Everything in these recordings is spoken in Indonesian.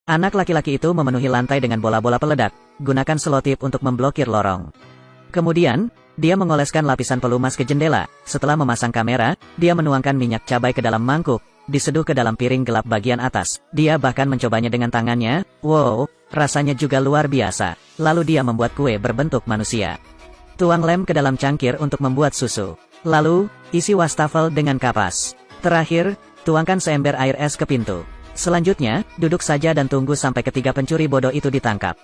Anak laki-laki itu memenuhi lantai dengan bola-bola peledak, gunakan selotip untuk memblokir lorong. Kemudian, dia mengoleskan lapisan pelumas ke jendela. Setelah memasang kamera, dia menuangkan minyak cabai ke dalam mangkuk, diseduh ke dalam piring gelap bagian atas. Dia bahkan mencobanya dengan tangannya. Wow, rasanya juga luar biasa. Lalu dia membuat kue berbentuk manusia. Tuang lem ke dalam cangkir untuk membuat susu. Lalu, isi wastafel dengan kapas. Terakhir, tuangkan seember air es ke pintu. Selanjutnya, duduk saja dan tunggu sampai ketiga pencuri bodoh itu ditangkap.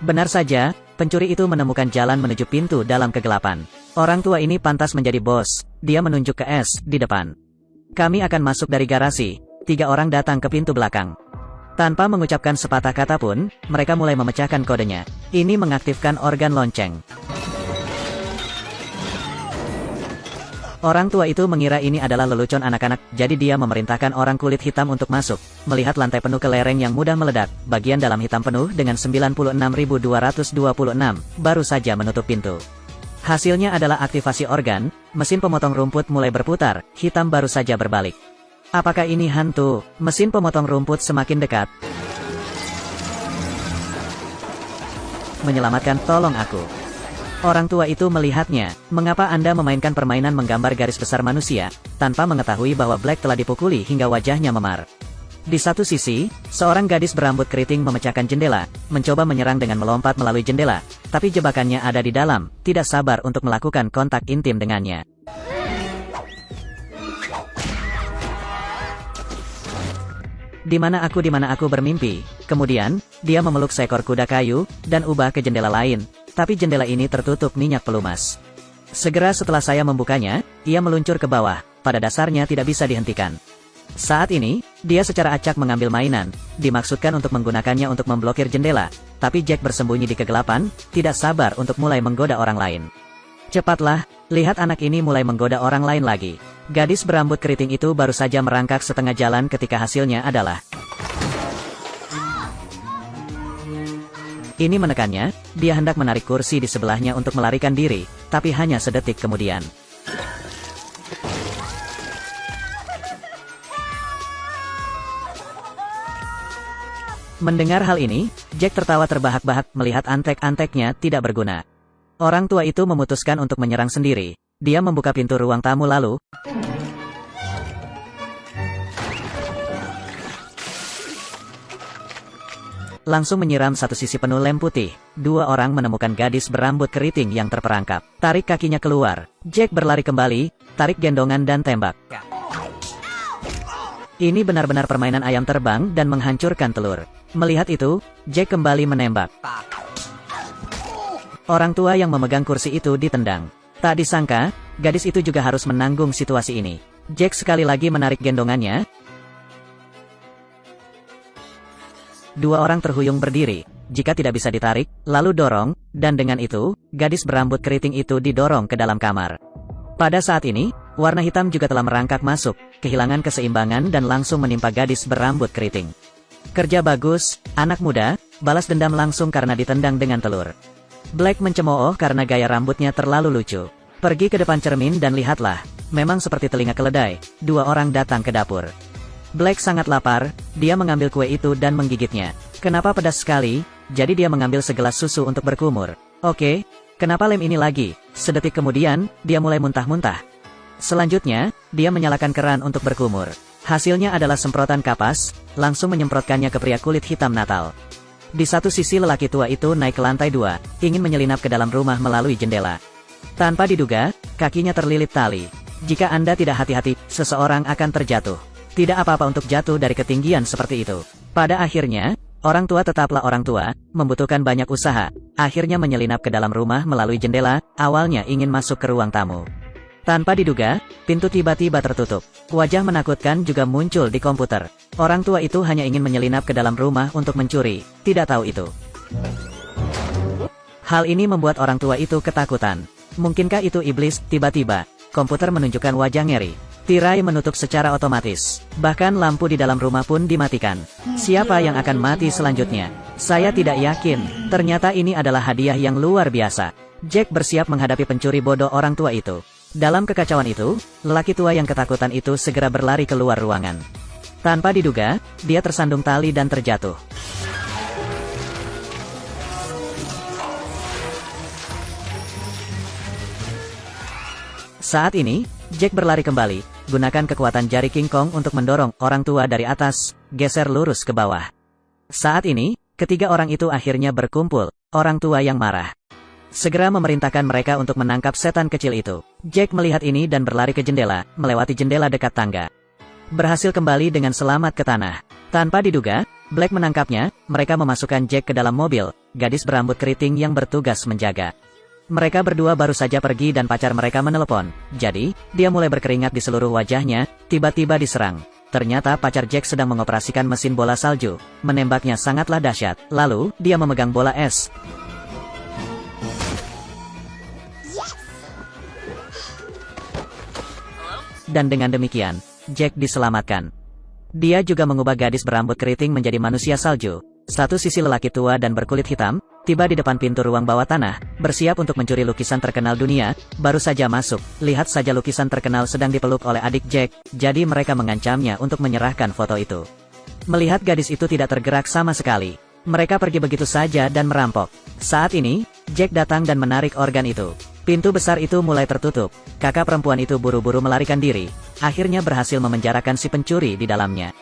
Benar saja, pencuri itu menemukan jalan menuju pintu dalam kegelapan. Orang tua ini pantas menjadi bos. Dia menunjuk ke es di depan. Kami akan masuk dari garasi. 3 orang datang ke pintu belakang. Tanpa mengucapkan sepatah kata pun, mereka mulai memecahkan kodenya. Ini mengaktifkan organ lonceng. Orang tua itu mengira ini adalah lelucon anak-anak, jadi dia memerintahkan orang kulit hitam untuk masuk. Melihat lantai penuh kelereng yang mudah meledak, bagian dalam hitam penuh dengan 96.226, baru saja menutup pintu. Hasilnya adalah aktivasi organ, mesin pemotong rumput mulai berputar, hitam baru saja berbalik. Apakah ini hantu? Mesin pemotong rumput semakin dekat. Menyelamatkan, tolong aku. Orang tua itu melihatnya. Mengapa Anda memainkan permainan menggambar garis besar manusia, tanpa mengetahui bahwa Black telah dipukuli hingga wajahnya memar? Di satu sisi, seorang gadis berambut keriting memecahkan jendela, mencoba menyerang dengan melompat melalui jendela, tapi jebakannya ada di dalam, tidak sabar untuk melakukan kontak intim dengannya. Di mana aku bermimpi. Kemudian, dia memeluk seekor kuda kayu, dan ubah ke jendela lain. Tapi jendela ini tertutup minyak pelumas. Segera setelah saya membukanya, ia meluncur ke bawah, pada dasarnya tidak bisa dihentikan. Saat ini, dia secara acak mengambil mainan, dimaksudkan untuk menggunakannya untuk memblokir jendela, tapi Jack bersembunyi di kegelapan, tidak sabar untuk mulai menggoda orang lain. Cepatlah, lihat anak ini mulai menggoda orang lain lagi. Gadis berambut keriting itu baru saja merangkak setengah jalan ketika hasilnya adalah... Ini menekannya, dia hendak menarik kursi di sebelahnya untuk melarikan diri, tapi hanya sedetik kemudian. Mendengar hal ini, Jack tertawa terbahak-bahak melihat antek-anteknya tidak berguna. Orang tua itu memutuskan untuk menyerang sendiri. Dia membuka pintu ruang tamu lalu... langsung menyiram satu sisi penuh lem putih. 2 orang menemukan gadis berambut keriting yang terperangkap. Tarik kakinya keluar. Jack berlari kembali, tarik gendongan dan tembak. Ini benar-benar permainan ayam terbang dan menghancurkan telur. Melihat itu, Jack kembali menembak. Orang tua yang memegang kursi itu ditendang. Tak disangka, gadis itu juga harus menanggung situasi ini. Jack sekali lagi menarik gendongannya. 2 orang terhuyung berdiri. Jika tidak bisa ditarik, lalu dorong, dan dengan itu, gadis berambut keriting itu didorong ke dalam kamar. Pada saat ini, warna hitam juga telah merangkak masuk, kehilangan keseimbangan dan langsung menimpa gadis berambut keriting. Kerja bagus, anak muda, balas dendam langsung karena ditendang dengan telur. Black mencemooh karena gaya rambutnya terlalu lucu. Pergi ke depan cermin dan lihatlah, memang seperti telinga keledai. 2 orang datang ke dapur. Black sangat lapar, dia mengambil kue itu dan menggigitnya. Kenapa pedas sekali? Jadi dia mengambil segelas susu untuk berkumur. Oke, kenapa lem ini lagi? Sedetik kemudian, dia mulai muntah-muntah. Selanjutnya, dia menyalakan keran untuk berkumur. Hasilnya adalah semprotan kapas, langsung menyemprotkannya ke pria kulit hitam Natal. Di satu sisi lelaki tua itu naik ke lantai 2, ingin menyelinap ke dalam rumah melalui jendela. Tanpa diduga, kakinya terlilit tali. Jika Anda tidak hati-hati, seseorang akan terjatuh. Tidak apa-apa untuk jatuh dari ketinggian seperti itu. Pada akhirnya, orang tua tetaplah orang tua, membutuhkan banyak usaha. Akhirnya menyelinap ke dalam rumah melalui jendela, awalnya ingin masuk ke ruang tamu. Tanpa diduga, pintu tiba-tiba tertutup. Wajah menakutkan juga muncul di komputer. Orang tua itu hanya ingin menyelinap ke dalam rumah untuk mencuri, tidak tahu itu. Hal ini membuat orang tua itu ketakutan. Mungkinkah itu iblis? Tiba-tiba, komputer menunjukkan wajah ngeri. Tirai menutup secara otomatis. Bahkan lampu di dalam rumah pun dimatikan. Siapa yang akan mati selanjutnya? Saya tidak yakin. Ternyata ini adalah hadiah yang luar biasa. Jack bersiap menghadapi pencuri bodoh orang tua itu. Dalam kekacauan itu, lelaki tua yang ketakutan itu segera berlari keluar ruangan. Tanpa diduga, dia tersandung tali dan terjatuh. Saat ini, Jack berlari kembali, gunakan kekuatan jari King Kong untuk mendorong orang tua dari atas, geser lurus ke bawah. Saat ini, ketiga orang itu akhirnya berkumpul, orang tua yang marah segera memerintahkan mereka untuk menangkap setan kecil itu. Jack melihat ini dan berlari ke jendela, melewati jendela dekat tangga. Berhasil kembali dengan selamat ke tanah. Tanpa diduga, Black menangkapnya, mereka memasukkan Jack ke dalam mobil, gadis berambut keriting yang bertugas menjaga. Mereka berdua baru saja pergi dan pacar mereka menelepon. Jadi, dia mulai berkeringat di seluruh wajahnya, tiba-tiba diserang. Ternyata pacar Jack sedang mengoperasikan mesin bola salju. Menembaknya sangatlah dahsyat. Lalu, dia memegang bola es. Dan dengan demikian, Jack diselamatkan. Dia juga mengubah gadis berambut keriting menjadi manusia salju. Satu sisi lelaki tua dan berkulit hitam, tiba di depan pintu ruang bawah tanah, bersiap untuk mencuri lukisan terkenal dunia, baru saja masuk, lihat saja lukisan terkenal sedang dipeluk oleh adik Jack, jadi mereka mengancamnya untuk menyerahkan foto itu. Melihat gadis itu tidak tergerak sama sekali, mereka pergi begitu saja dan merampok. Saat ini, Jack datang dan menarik organ itu. Pintu besar itu mulai tertutup, kakak perempuan itu buru-buru melarikan diri, akhirnya berhasil memenjarakan si pencuri di dalamnya.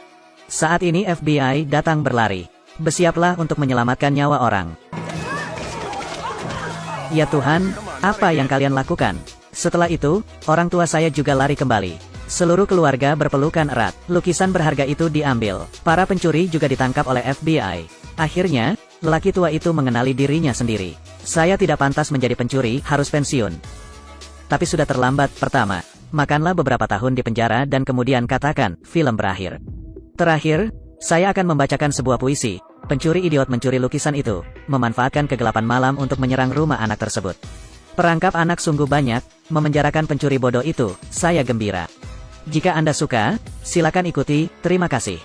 Saat ini FBI datang berlari. Bersiaplah untuk menyelamatkan nyawa orang. Ya Tuhan, apa yang kalian lakukan? Setelah itu, orang tua saya juga lari kembali. Seluruh keluarga berpelukan erat. Lukisan berharga itu diambil. Para pencuri juga ditangkap oleh FBI. Akhirnya, lelaki tua itu mengenali dirinya sendiri. Saya tidak pantas menjadi pencuri, harus pensiun. Tapi sudah terlambat. Pertama, makanlah beberapa tahun di penjara dan kemudian katakan, film berakhir. Terakhir, saya akan membacakan sebuah puisi. Pencuri idiot mencuri lukisan itu, memanfaatkan kegelapan malam untuk menyerang rumah anak tersebut. Perangkap anak sungguh banyak, memenjarakan pencuri bodoh itu, saya gembira. Jika Anda suka, silakan ikuti, terima kasih.